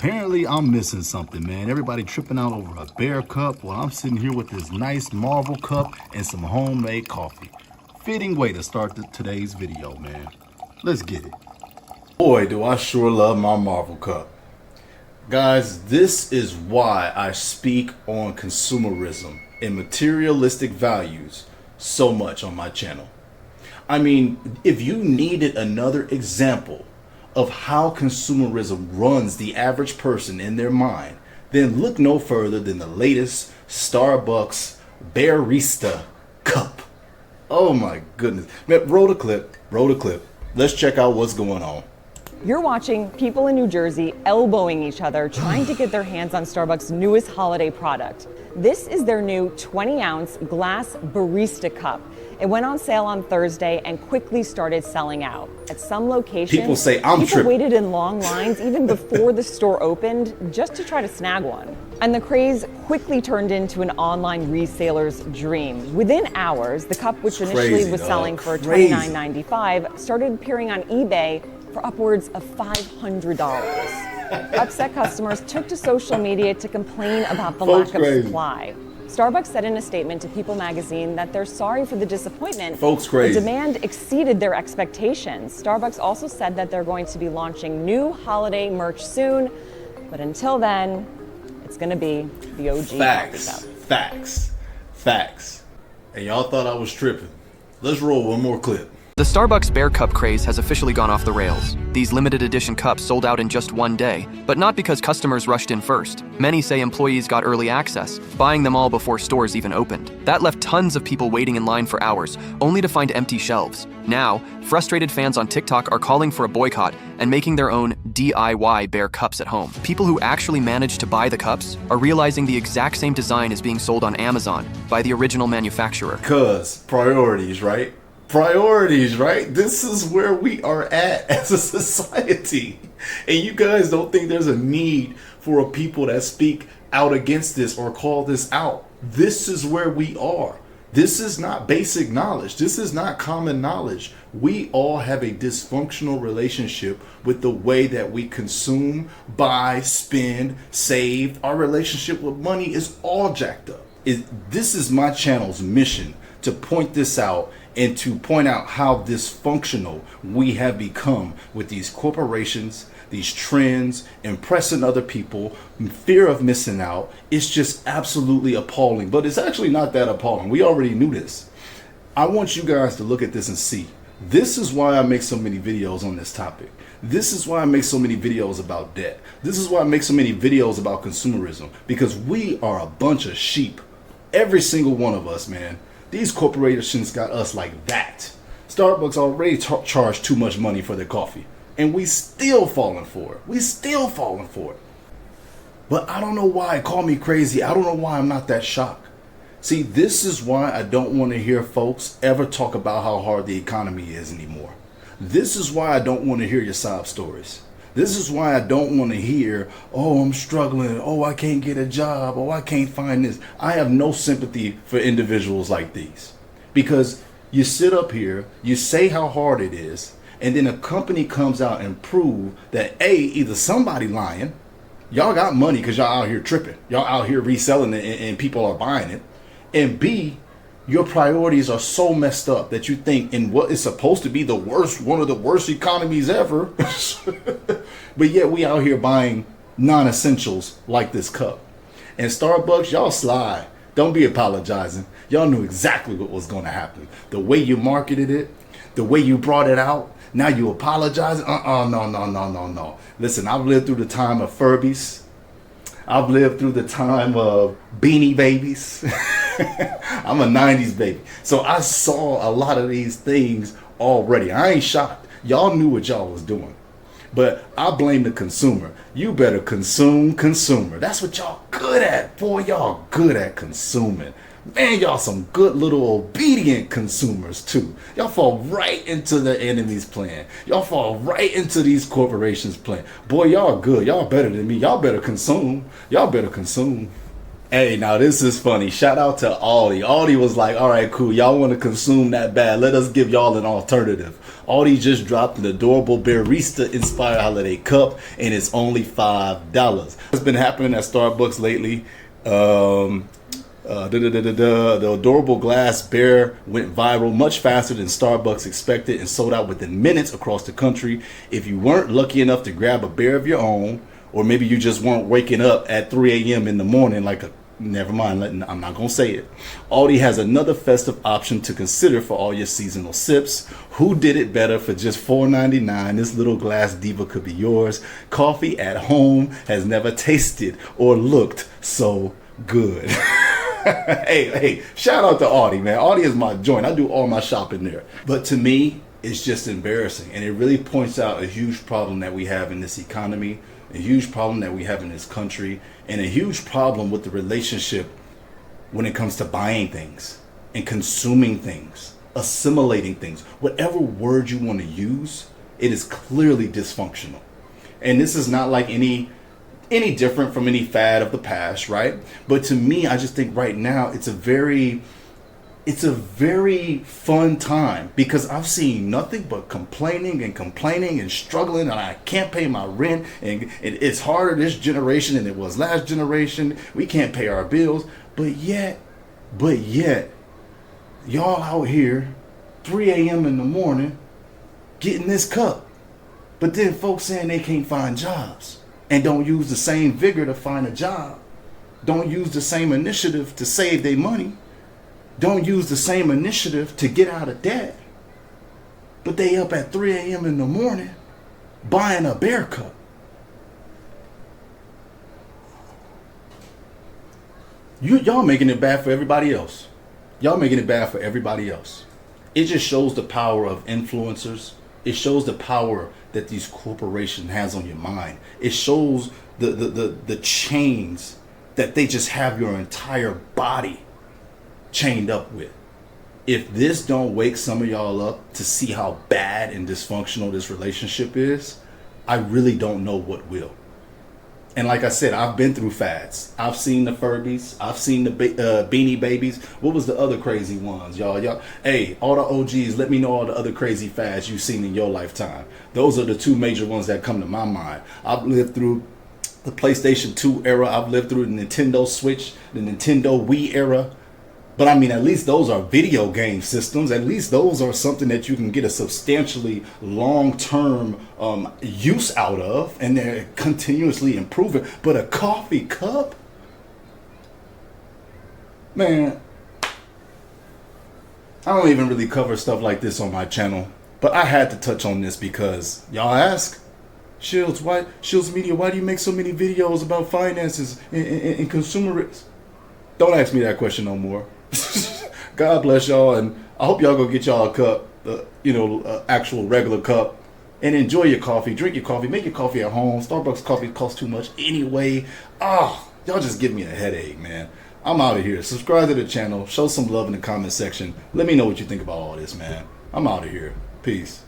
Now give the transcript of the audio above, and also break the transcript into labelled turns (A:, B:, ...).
A: Apparently, I'm missing something, man. Everybody tripping out over a Bear Cup while I'm sitting here with this nice Marvel cup and some homemade coffee. Fitting way to start today's video, man. Let's get it. Boy, do I sure love my Marvel cup. Guys, this is why I speak on consumerism and materialistic values so much on my channel. I mean, if you needed another example of how consumerism runs the average person in their mind, then look no further than the latest Starbucks Bearista Cup. Oh my goodness. Man, roll the clip. Let's check out what's going on.
B: You're watching people in New Jersey elbowing each other trying to get their hands on Starbucks' newest holiday product. This is their new 20-ounce glass Bearista Cup. It went on sale on Thursday and quickly started selling out. At some locations,
A: people say I'm tripping.
B: Waited in long lines even before the store opened just to try to snag one. And the craze quickly turned into an online reseller's dream. Within hours, the cup, which initially was selling for $29.95, started appearing on eBay for upwards of $500. Upset customers took to social media to complain about the lack of supply. Starbucks said in a statement to People magazine that they're sorry for the disappointment. The demand exceeded their expectations. Starbucks also said that they're going to be launching new holiday merch soon, but until then, it's going to be the OG.
A: Facts. And y'all thought I was tripping. Let's roll one more clip.
C: The Starbucks Bear Cup craze has officially gone off the rails. These limited edition cups sold out in just one day, but not because customers rushed in first. Many say employees got early access, buying them all before stores even opened. That left tons of people waiting in line for hours, only to find empty shelves. Now, frustrated fans on TikTok are calling for a boycott and making their own DIY Bear Cups at home. People who actually managed to buy the cups are realizing the exact same design is being sold on Amazon by the original manufacturer.
A: Cause priorities, right? This is where we are at as a society. And you guys don't think there's a need for a people that speak out against this or call this out. This is where we are. This is not basic knowledge. This is not common knowledge. We all have a dysfunctional relationship with the way that we consume, buy, spend, save. Our relationship with money is all jacked up. This is my channel's mission, to point this out and to point out how dysfunctional we have become with these corporations, these trends, impressing other people, fear of missing out. It's just absolutely appalling, but it's actually not that appalling. We already knew this. I want you guys to look at this and see. This is why I make so many videos on this topic. This is why I make so many videos about debt. This is why I make so many videos about consumerism, because we are a bunch of sheep. Every single one of us, man. These corporations got us like that. Starbucks already charged too much money for their coffee, and we still falling for it. But I don't know why. Call me crazy. I don't know why I'm not that shocked. See, this is why I don't want to hear folks ever talk about how hard the economy is anymore. This is why I don't want to hear your sob stories. This is why I don't want to hear, oh, I'm struggling. Oh, I can't get a job. Oh, I can't find this. I have no sympathy for individuals like these, because you sit up here, you say how hard it is, and then a company comes out and prove that A, either somebody lying, y'all got money because y'all out here tripping. Y'all out here reselling it and people are buying it. And B, your priorities are so messed up that you think in what is supposed to be the worst, one of the worst economies ever, but yet we out here buying non-essentials like this cup. And Starbucks, y'all slide. Don't be apologizing. Y'all knew exactly what was going to happen. The way you marketed it, the way you brought it out, now you apologizing? No. Listen, I've lived through the time of Furbies. I've lived through the time of Beanie Babies. I'm a 90s baby. So I saw a lot of these things already. I ain't shocked. Y'all knew what y'all was doing. But I blame the consumer. You better consumer. That's what y'all good at. Boy, y'all good at consuming. Man, y'all some good little obedient consumers too. Y'all fall right into the enemy's plan. Y'all fall right into these corporations' plan. Boy, y'all good. Y'all better than me. Y'all better consume. Hey, now this is funny. Shout out to Aldi. Aldi was like, all right, cool. Y'all want to consume that bad. Let us give y'all an alternative. Aldi just dropped an adorable Bearista inspired holiday cup, and it's only $5. What's been happening at Starbucks lately? The adorable glass bear went viral much faster than Starbucks expected and sold out within minutes across the country. If you weren't lucky enough to grab a bear of your own, or maybe you just weren't waking up at 3 a.m. in the morning like a never mind, I'm not going to say it. Aldi has another festive option to consider for all your seasonal sips. Who did it better for just $4.99? This little glass diva could be yours. Coffee at home has never tasted or looked so good. Hey, shout out to Aldi, man. Aldi is my joint. I do all my shopping there. But to me, it's just embarrassing. And it really points out a huge problem that we have in this economy, a huge problem that we have in this country, and a huge problem with the relationship when it comes to buying things and consuming things, assimilating things. Whatever word you want to use, it is clearly dysfunctional. And this is not like any different from any fad of the past, right? But to me, I just think right now it's a very fun time, because I've seen nothing but complaining and struggling, and I can't pay my rent, and it's harder this generation than it was last generation. We can't pay our bills, but yet y'all out here 3 a.m. in the morning getting this cup. But then folks saying they can't find jobs and don't use the same vigor to find a job, don't use the same initiative to save their money, don't use the same initiative to get out of debt, but they up at 3 a.m. in the morning buying a bear cup. Y'all making it bad for everybody else. Y'all making it bad for everybody else. It just shows the power of influencers. It shows the power that these corporations has on your mind. It shows the chains that they just have your entire body chained up with. If this don't wake some of y'all up to see how bad and dysfunctional this relationship is, I really don't know what will. And like I said, I've been through fads. I've seen the Furbies. I've seen the Beanie Babies. What was the other crazy ones, y'all? Hey, all the OGs, let me know all the other crazy fads you've seen in your lifetime. Those are the two major ones that come to my mind. I've lived through the PlayStation 2 era. I've lived through the Nintendo Switch, the Nintendo Wii era. But I mean, at least those are video game systems. At least those are something that you can get a substantially long-term use out of, and they're continuously improving. But a coffee cup? Man, I don't even really cover stuff like this on my channel, but I had to touch on this because y'all ask, Shields Media, why do you make so many videos about finances and consumerism? Don't ask me that question no more. God bless y'all, and I hope y'all go get y'all a cup, actual regular cup, and enjoy your coffee. Drink your coffee. Make your coffee at home. Starbucks coffee costs too much anyway. Y'all just give me a headache, man. I'm out of here. Subscribe to the channel. Show some love in the comment section. Let me know what you think about all this, man. I'm out of here. Peace.